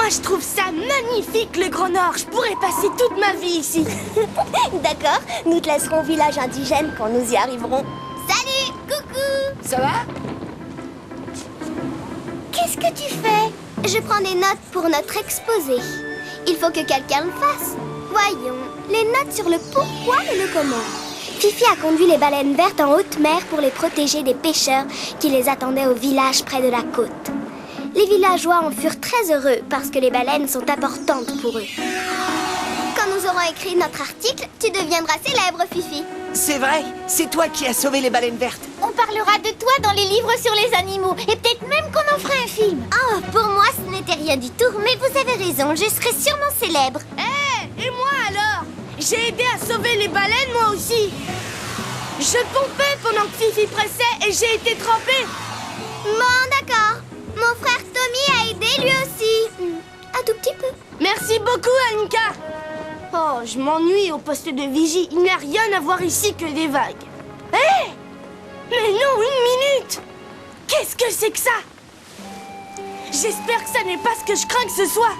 Moi, je trouve ça magnifique, le Grand Nord. Je pourrais passer toute ma vie ici. D'accord, nous te laisserons au village indigène quand nous y arriverons. Salut, coucou. Ça va? Qu'est-ce que tu fais? Je prends des notes pour notre exposé. Il faut que quelqu'un le fasse. Voyons, les notes sur le pourquoi et le comment. Fifi a conduit les baleines vertes en haute mer pour les protéger des pêcheurs qui les attendaient au village près de la côte. Les villageois en furent très heureux parce que les baleines sont importantes pour eux. Quand nous aurons écrit notre article, tu deviendras célèbre, Fifi. C'est vrai, c'est toi qui as sauvé les baleines vertes. On parlera de toi dans les livres sur les animaux et peut-être même qu'on en fera un film. Oh, pour moi, ce n'était rien du tout, mais vous avez raison, je serai sûrement célèbre. Et moi alors? J'ai aidé à sauver les baleines, moi aussi. Je pompais pendant que Fifi pressait et j'ai été trempée. Bon, d'accord. Mon frère Tommy a aidé lui aussi. Un tout petit peu. Merci beaucoup, Annika. Oh, je m'ennuie au poste de vigie. Il n'y a rien à voir ici que des vagues. Hé! Mais non, une minute! Qu'est-ce que c'est que ça? J'espère que ça n'est pas ce que je crains que ce soit.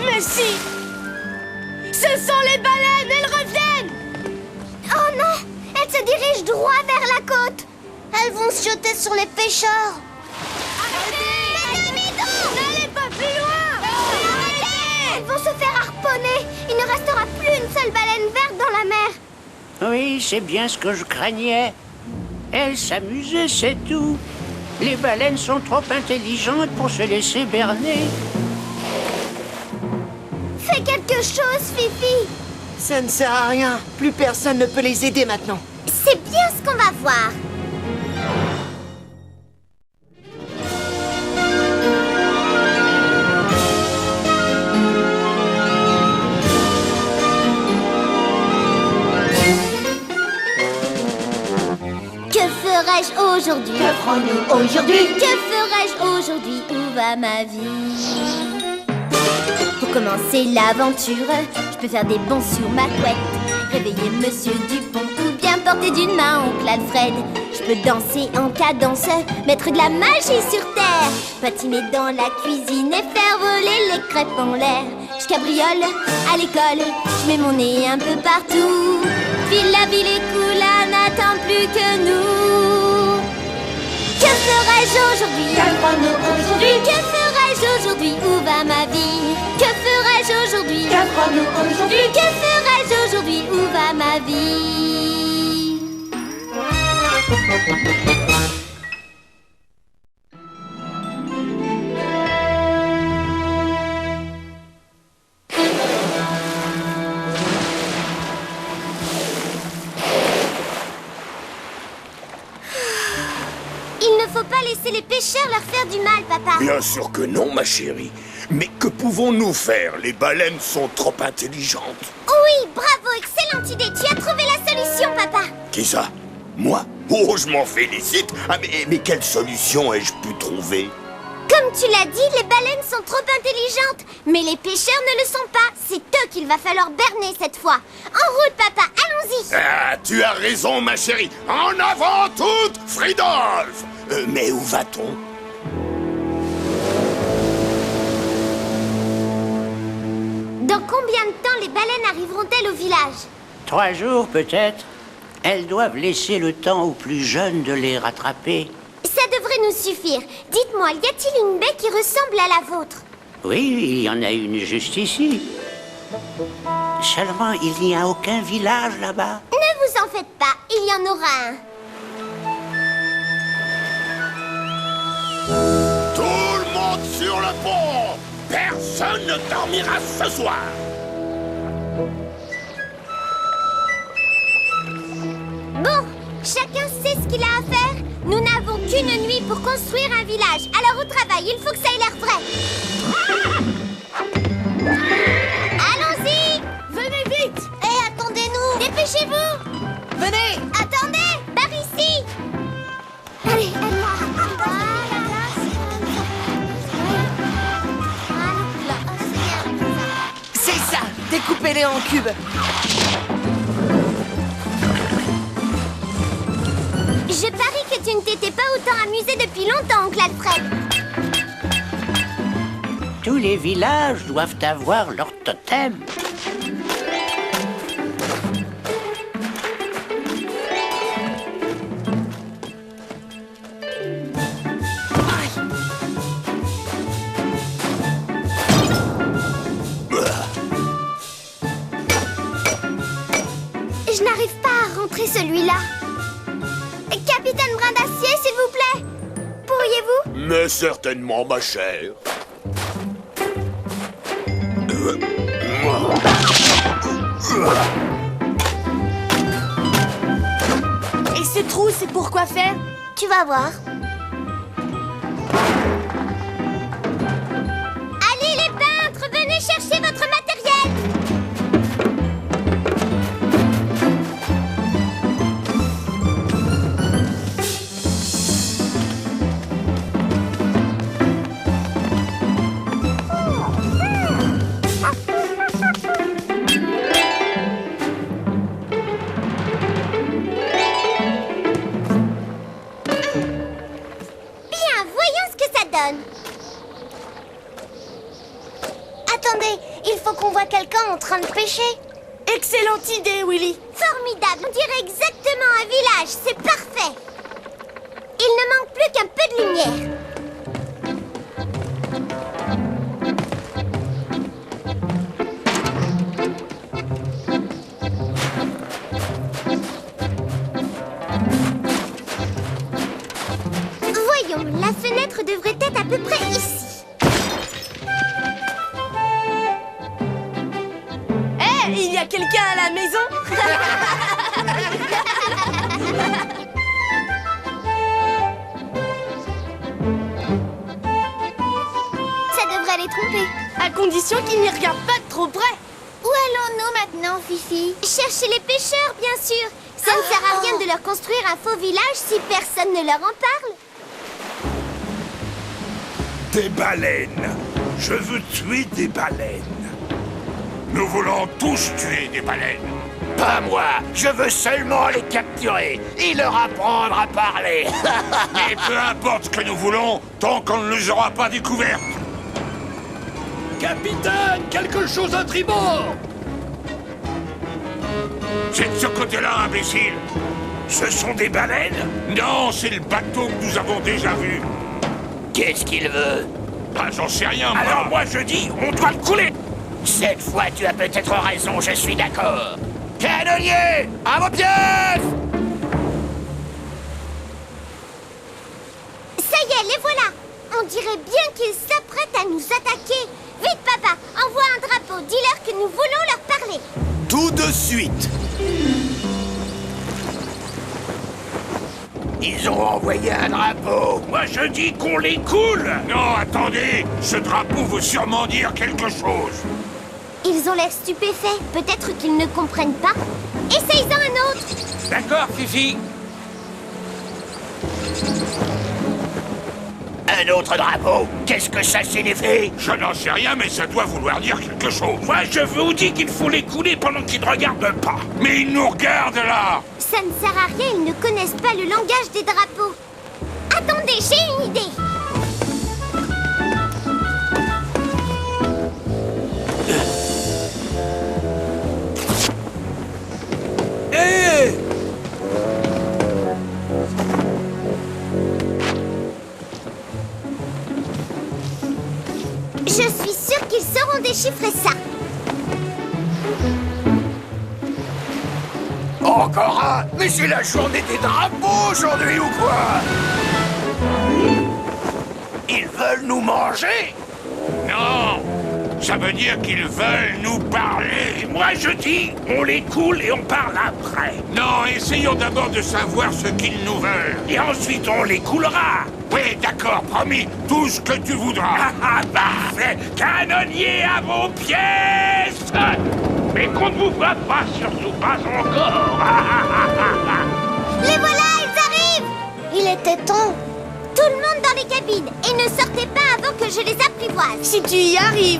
Mais si! Ce sont les baleines, elles reviennent! Oh non! Elles se dirigent droit vers la côte. Elles vont se jeter sur les pêcheurs. Arrêtez! N'allez pas plus loin! Arrêtez! Elles vont se faire harponner. Il ne restera plus une seule baleine verte dans la mer. Oui, c'est bien ce que je craignais. Elles s'amusaient, c'est tout. Les baleines sont trop intelligentes pour se laisser berner. Fais quelque chose, Fifi. Ça ne sert à rien. Plus personne ne peut les aider maintenant. C'est bien ce qu'on va voir. Que ferais-je aujourd'hui? Que ferons-nous aujourd'hui? Que ferais-je aujourd'hui? Où va ma vie? Pour commencer l'aventure, je peux faire des bonds sur ma couette, réveiller Monsieur Dupont ou bien porter d'une main Oncle Alfred. Je peux danser en cadence, mettre de la magie sur terre, patiner dans la cuisine et faire voler les crêpes en l'air. Je cabriole à l'école, je mets mon nez un peu partout. Puis la ville est cool, n'attend plus que nous. Que ferais-je aujourd'hui? Que ferons-nous aujourd'hui? Que ferais-je aujourd'hui? Où va ma vie? Que ferais-je aujourd'hui? Que ferons-nous aujourd'hui? Que ferais-je aujourd'hui? Où va ma vie? Il ne faut pas laisser les pêcheurs leur faire du mal, papa. Bien sûr que non, ma chérie. Mais que pouvons-nous faire? Les baleines sont trop intelligentes. Oui, bravo, excellente idée. Tu as trouvé la solution, papa. Qui ça? Moi? Oh, je m'en félicite. Ah, mais quelle solution ai-je pu trouver? Comme tu l'as dit, les baleines sont trop intelligentes. Mais les pêcheurs ne le sont pas. C'est eux qu'il va falloir berner cette fois. En route, papa, allons-y. Ah, tu as raison, ma chérie. En avant toute, Fridolf. Mais où va-t-on? Dans combien de temps les baleines arriveront-elles au village? 3 jours peut-être. Elles doivent laisser le temps aux plus jeunes de les rattraper. Ça devrait nous suffire. Dites-moi, y a-t-il une baie qui ressemble à la vôtre? Oui, il y en a une juste ici. Seulement, il n'y a aucun village là-bas. Ne vous en faites pas, il y en aura un. Tout le monde sur le pont. Personne ne dormira ce soir. Bon, chacun sait ce qu'il a à faire. Nous n'avons qu'une nuit pour construire un village. Alors au travail, il faut que ça ait l'air vrai. Allons-y! Venez vite! Et attendez-nous! Dépêchez-vous! Venez! Attendez! Par ici! Allez, C'est ça! Découpez-les en cubes. Je parie que tu ne t'étais pas autant amusé depuis longtemps, oncle Alfred. Tous les villages doivent avoir leur totem. Je n'arrive pas à rentrer celui-là. Capitaine Brin d'Acier, s'il vous plaît. Pourriez-vous? Mais certainement, ma chère. Et ce trou, c'est pour quoi faire? Tu vas voir. Allez les peintres, venez chercher votre matériel. Bien, voyons ce que ça donne. Attendez, il faut qu'on voie quelqu'un en train de pêcher. Excellente idée, Willy. Formidable, on dirait exactement un village, c'est parfait. Il ne manque plus qu'un peu de lumière. Voyons, la fenêtre devrait être à peu près ici. Hé, il y a quelqu'un à la maison? Ça devrait les tromper. À condition qu'il n'y regarde pas de trop près. Où allons-nous maintenant, Fifi? Chercher les pêcheurs, bien sûr. Ça ne sert à rien de leur construire un faux village si personne ne leur en parle. Des baleines. Je veux tuer des baleines. Nous voulons tous tuer des baleines. Pas moi, je veux seulement les capturer et leur apprendre à parler. Et peu importe ce que nous voulons, tant qu'on ne les aura pas découvertes. Capitaine, quelque chose à tribord! C'est de ce côté-là, imbécile. Ce sont des baleines? Non, c'est le bateau que nous avons déjà vu. Qu'est-ce qu'il veut? Ah, j'en sais rien, moi. Alors moi je dis, on doit le couler. Cette fois, tu as peut-être raison, je suis d'accord. Canonnier, à vos pièces! Ça y est, les voilà. On dirait bien qu'ils s'apprêtent à nous attaquer. Vite, papa, envoie un drapeau. Dis-leur que nous voulons leur parler. Tout de suite. Ils ont envoyé un drapeau. Moi, je dis qu'on les coule. Non, attendez. Ce drapeau veut sûrement dire quelque chose. Ils ont l'air stupéfaits. Peut-être qu'ils ne comprennent pas. Essaye-en un autre. D'accord, Fifi. Un autre drapeau? Qu'est-ce que ça signifie? Je n'en sais rien, mais ça doit vouloir dire quelque chose. Moi, je vous dis qu'il faut les couler pendant qu'ils ne regardent pas. Mais ils nous regardent, là. Ça ne sert à rien, ils ne connaissent pas le langage des drapeaux. Attendez, j'ai une idée. Hé! Je suis sûre qu'ils sauront déchiffrer ça. Encore un? Mais c'est la journée des drapeaux aujourd'hui ou quoi? Ils veulent nous manger? Non! Ça veut dire qu'ils veulent nous parler. Moi, je dis, on les coule et on parle après. Non, essayons d'abord de savoir ce qu'ils nous veulent. Et ensuite, on les coulera. Oui, d'accord, promis. Tout ce que tu voudras. Ah, parfait. Canonnier à vos pièces! Mais qu'on ne vous voit pas, surtout pas encore. Les voilà, ils arrivent. Il était temps. Tout le monde dans les cabines. Et ne sortez pas avant que je les apprivoise. Si tu y arrives.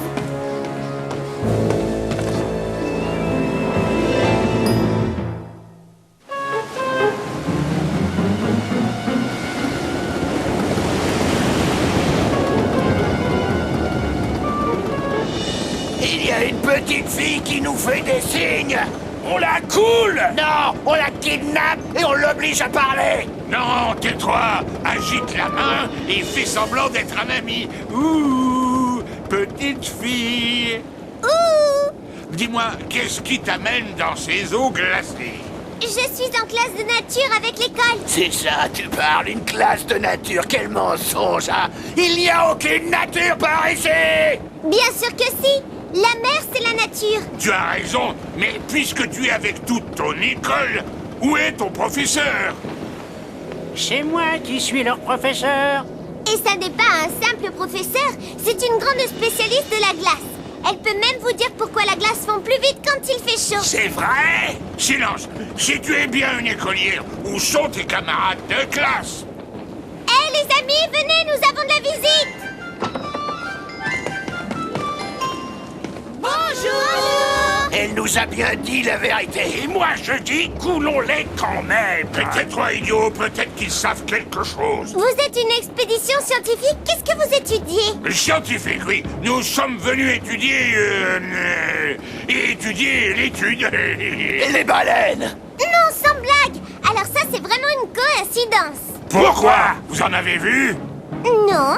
petite fille qui nous fait des signes. On la coule. Non, on la kidnappe et on l'oblige à parler. Non, tais-toi. Agite la main et fais semblant d'être un ami. Ouh, petite fille. Ouh! Dis-moi, qu'est-ce qui t'amène dans ces eaux glacées? Je suis en classe de nature avec l'école. C'est ça, tu parles, une classe de nature, quel mensonge, hein? Il n'y a aucune nature par ici! Bien sûr que si. La mer, c'est la nature. Tu as raison, mais puisque tu es avec toute ton école, où est ton professeur? C'est moi qui suis leur professeur. Et ça n'est pas un simple professeur, c'est une grande spécialiste de la glace. Elle peut même vous dire pourquoi la glace fond plus vite quand il fait chaud. C'est vrai? Silence! Si tu es bien une écolière, où sont tes camarades de classe? Hé les amis, venez, nous avons de la visite. Bonjour. Elle nous a bien dit la vérité. Et moi je dis, coulons-les quand même! Peut-être idiots, peut-être qu'ils savent quelque chose. Vous êtes une expédition scientifique, qu'est-ce que vous étudiez? Scientifique, oui. Nous sommes venus étudier... étudier l'étude. Les baleines! Non, sans blague. Alors ça, c'est vraiment une coïncidence. Pourquoi? Vous en avez vu? Non.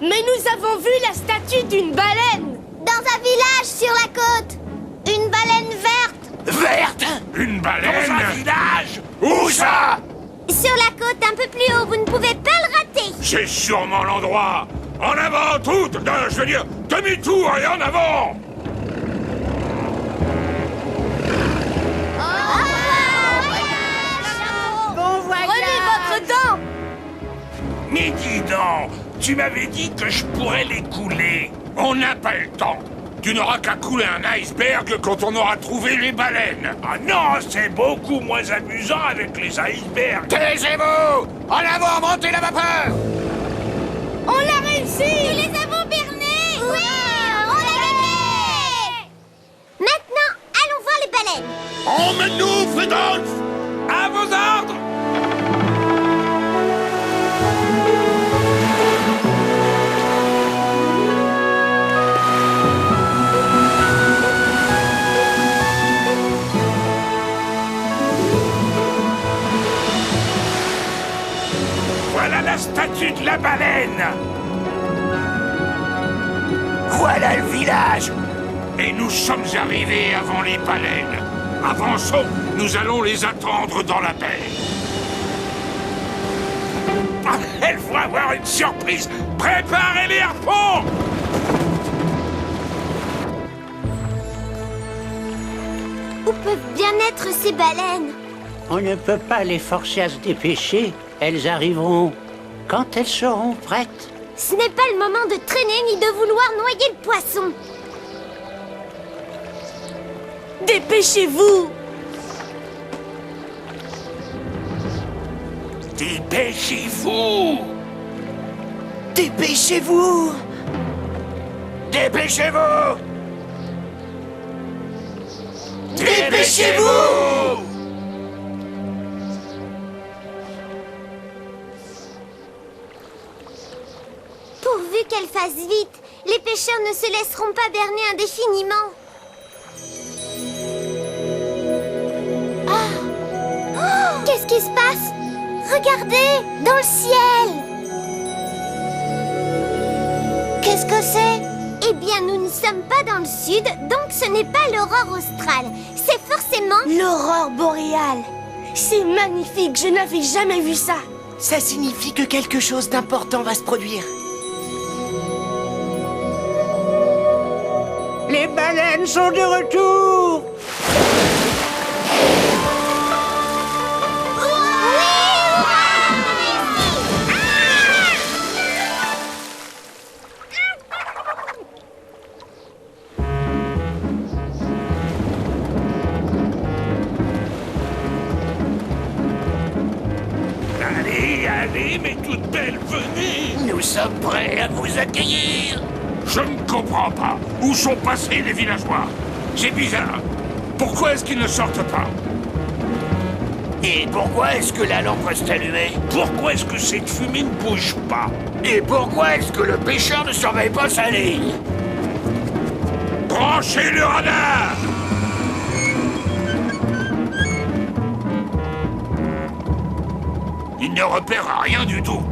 Mais nous avons vu la statue d'une baleine. Dans un village sur la côte. Une baleine verte. Verte! Une baleine? Dans un village! Où ça? Sur la côte, un peu plus haut, vous ne pouvez pas le rater. C'est sûrement l'endroit. En avant, toutes! Non, je veux dire, demi-tour et en avant! Prenez votre dent. Mais dis donc, tu m'avais dit que je pourrais les couler. On n'a pas le temps. Tu n'auras qu'à couler un iceberg quand on aura trouvé les baleines. Ah non, c'est beaucoup moins amusant avec les icebergs. Taisez-vous! En avant, montez la vapeur! On l'a réussi. Nous les avons bernés. Oui, on l'a gagné. Maintenant, allons voir les baleines. Emmène-nous, Fridolf! À vos ordres! Voilà la statue de la baleine! Voilà le village! Et nous sommes arrivés avant les baleines. Avançons, nous allons les attendre dans la baie. Ah, elles vont avoir une surprise. Préparez les harpons! Où peuvent bien être ces baleines? On ne peut pas les forcer à se dépêcher. Elles arriveront quand elles seront prêtes. Ce n'est pas le moment de traîner ni de vouloir noyer le poisson. Dépêchez-vous. Dépêchez-vous! Dépêchez-vous! Dépêchez-vous! Dépêchez-vous! Pourvu qu'elle fasse vite, les pêcheurs ne se laisseront pas berner indéfiniment. Oh, qu'est-ce qui se passe? Regardez, dans le ciel. Qu'est-ce que c'est? Eh bien, nous ne sommes pas dans le sud, donc ce n'est pas l'aurore australe. C'est forcément... L'aurore boréale. C'est magnifique, je n'avais jamais vu ça. Ça signifie que quelque chose d'important va se produire. Les baleines sont de retour! Allez, allez, mes toutes belles, venez! Nous sommes prêts à vous accueillir. Je ne comprends pas. Où sont passés les villageois? C'est bizarre. Pourquoi est-ce qu'ils ne sortent pas? Et pourquoi est-ce que la lampe reste allumée? Pourquoi est-ce que cette fumée ne bouge pas? Et pourquoi est-ce que le pêcheur ne surveille pas sa ligne? Branchez le radar! Il ne repère rien du tout.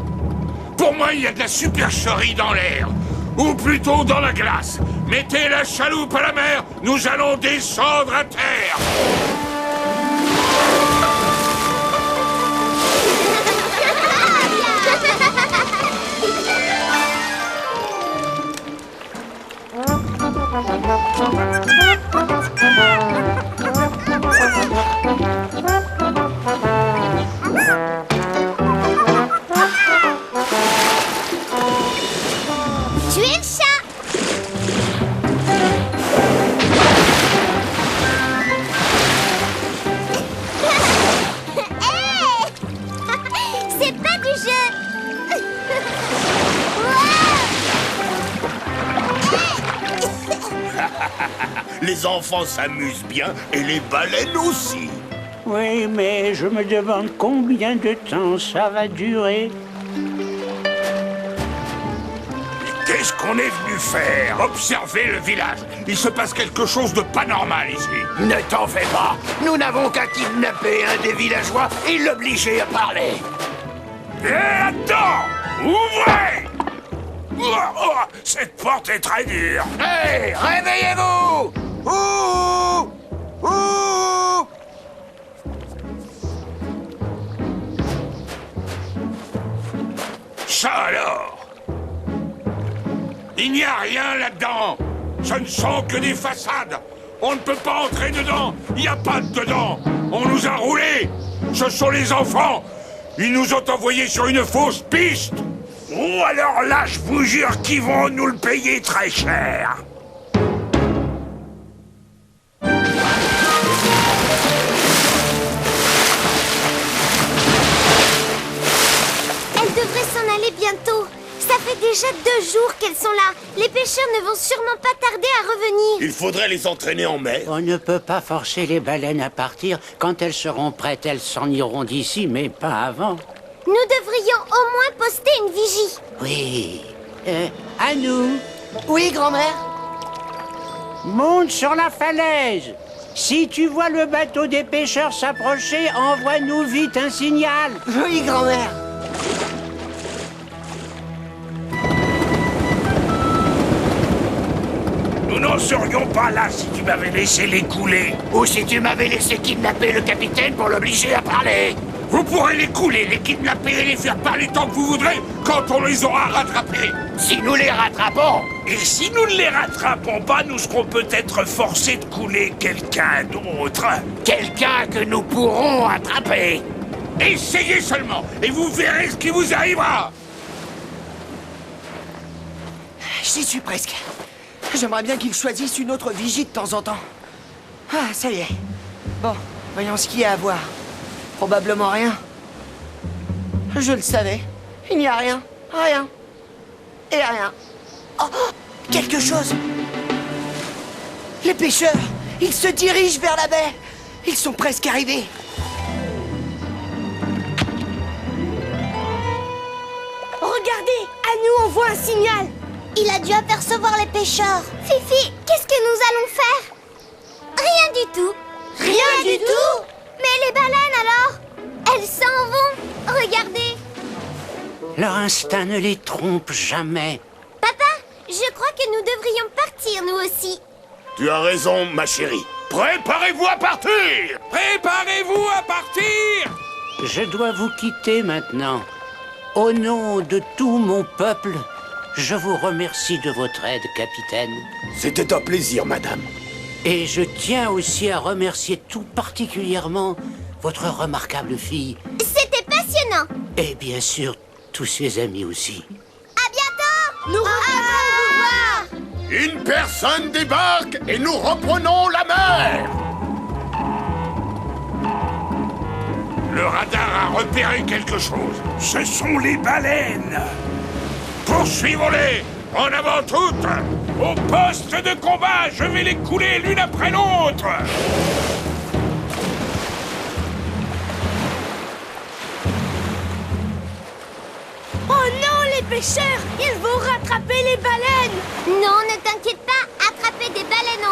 Pour moi, il y a de la supercherie dans l'air. Ou plutôt dans la glace. Mettez la chaloupe à la mer, nous allons descendre à terre. Tu es le chat. Hey. C'est pas du jeu. Les enfants s'amusent bien et les baleines aussi. Oui, mais je me demande combien de temps ça va durer. Qu'est-ce qu'on est venu faire? Observer le village. Il se passe quelque chose de pas normal ici. Ne t'en fais pas. Nous n'avons qu'à kidnapper un des villageois et l'obliger à parler. Et là-dedans! Ouvrez! Cette porte est très dure. Hé, réveillez-vous! Ouh! Ouh! Ça alors? Il n'y a rien là-dedans. Ce ne sont que des façades. On ne peut pas entrer dedans. Il n'y a pas de dedans. On nous a roulés. Ce sont les enfants. Ils nous ont envoyés sur une fausse piste. Ou alors là, je vous jure qu'ils vont nous le payer très cher. Elles devraient s'en aller bientôt. Ça fait déjà 2 jours qu'elles sont là. Les pêcheurs ne vont sûrement pas tarder à revenir. Il faudrait les entraîner en mer. On ne peut pas forcer les baleines à partir. Quand elles seront prêtes, elles s'en iront d'ici, mais pas avant. Nous devrions au moins poster une vigie. Oui. À nous. Oui, grand-mère. Monte sur la falaise. Si tu vois le bateau des pêcheurs s'approcher, envoie-nous vite un signal. Oui, grand-mère. Nous n'en serions pas là si tu m'avais laissé les couler. Ou si tu m'avais laissé kidnapper le capitaine pour l'obliger à parler. Vous pourrez les couler, les kidnapper et les faire parler tant que vous voudrez quand on les aura rattrapés. Si nous les rattrapons. Et si nous ne les rattrapons pas, nous serons peut-être forcés de couler quelqu'un d'autre. Quelqu'un que nous pourrons attraper. Essayez seulement, et vous verrez ce qui vous arrivera. J'y suis presque. J'aimerais bien qu'ils choisissent une autre vigie de temps en temps. Ah, ça y est. Bon, voyons ce qu'il y a à voir. Probablement rien. Je le savais. Il n'y a rien. Rien. Et rien. Oh, quelque chose. Les pêcheurs, ils se dirigent vers la baie. Ils sont presque arrivés. Regardez, à nous on voit un signal. Il a dû apercevoir les pêcheurs. Fifi, qu'est-ce que nous allons faire? Rien du tout. Rien du tout? Mais les baleines alors? Elles s'en vont. Regardez. Leur instinct ne les trompe jamais. Papa, je crois que nous devrions partir nous aussi. Tu as raison, ma chérie. Préparez-vous à partir! Préparez-vous à partir! Je dois vous quitter maintenant. Au nom de tout mon peuple, je vous remercie de votre aide, capitaine. C'était un plaisir, madame. Et je tiens aussi à remercier tout particulièrement votre remarquable fille. C'était passionnant. Et bien sûr, tous ses amis aussi. À bientôt. Nous reviendrons vous voir. Une personne débarque et nous reprenons la mer. Le radar a repéré quelque chose. Ce sont les baleines. Poursuivons-les. En avant toutes. Au poste de combat, je vais les couler l'une après l'autre. Oh non, les pêcheurs, ils vont rattraper les baleines. Non, ne t'inquiète pas. Attraper des baleines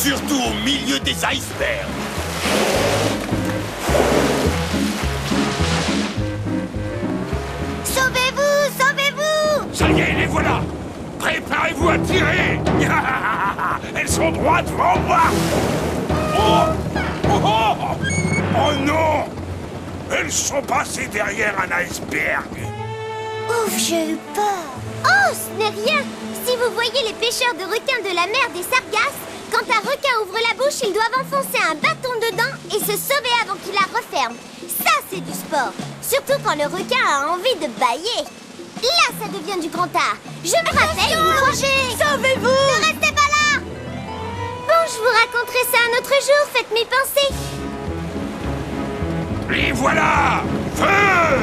Surtout au milieu des icebergs. Sauvez-vous! Sauvez-vous! Ça y est, les voilà. Préparez-vous à tirer. Elles sont droites devant moi. Oh, oh, oh, oh non. Elles sont passées derrière un iceberg. Ouf, j'ai eu peur. Oh, ce n'est rien. Si vous voyez les pêcheurs de requins de la mer des Sargasses, quand un requin ouvre la bouche, ils doivent enfoncer un bâton dedans et se sauver avant qu'il la referme. Ça, c'est du sport. Surtout quand le requin a envie de bâiller. Là, ça devient du grand art. Je me rappelle, Roger. Sauvez-vous! Ne restez pas là. Bon, je vous raconterai ça un autre jour. Faites mes pensées. Les voilà. Feu!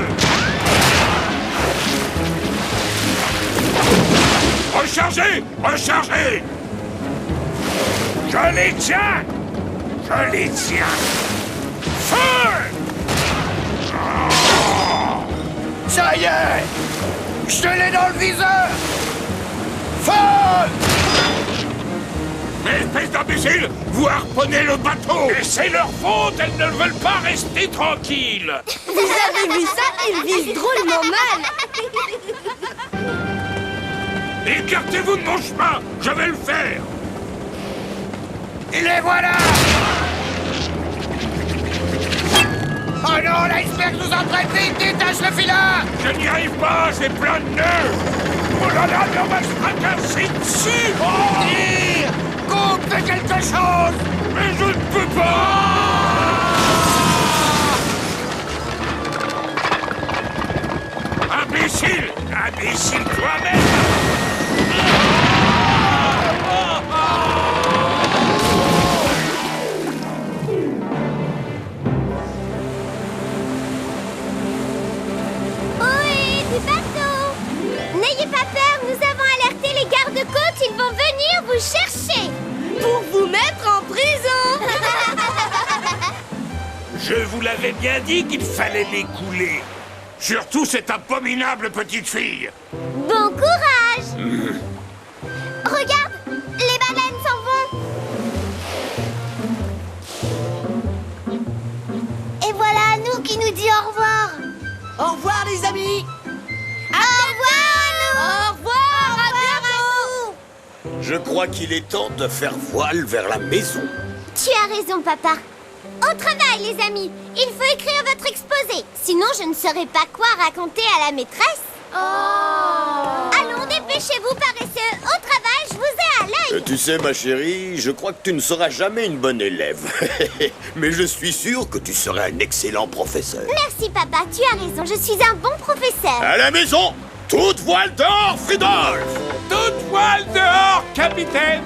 Rechargez! Rechargez! Je les tiens! Je les tiens! Feu! Ça y est! Je l'ai dans le viseur! Feu! Mais espèce d'imbécile! Vous harponnez le bateau! Et c'est leur faute! Elles ne veulent pas rester tranquilles! Vous avez vu ça? Ils visent drôlement mal. Écartez-vous de mon chemin! Je vais le faire! Et les voilà! Oh non, l'iceberg nous entraîne vite! Détache le filin! Je n'y arrive pas, c'est plein de nœuds! Oh là là, mais on va se fracasser dessus! Oh! Tire! Coupe, fais quelque chose! Mais je ne peux pas! Imbécile! Imbécile toi-même! Oui, du bateau. N'ayez pas peur, nous avons alerté les gardes-côtes. Ils vont venir vous chercher. Pour vous mettre en prison. Je vous l'avais bien dit qu'il fallait les couler. Surtout cette abominable petite fille. Bon courage. Regarde, les baleines s'en vont. Et voilà nous qui nous dit au revoir. Au revoir, les amis. Au revoir, nous. Au revoir, à bientôt. Je crois qu'il est temps de faire voile vers la maison. Tu as raison, papa. Au travail, les amis. Il faut écrire votre exposé. Sinon, je ne saurais pas quoi raconter à la maîtresse. Allons, dépêchez-vous, paresseux. Au travail, je vous ai à l'œil. Tu sais, ma chérie, je crois que tu ne seras jamais une bonne élève. Mais je suis sûr que tu seras un excellent professeur. Merci, papa. Tu as raison. Je suis un bon professeur. À la maison, toute voile dehors, Fridolf! Toute voile dehors, capitaine!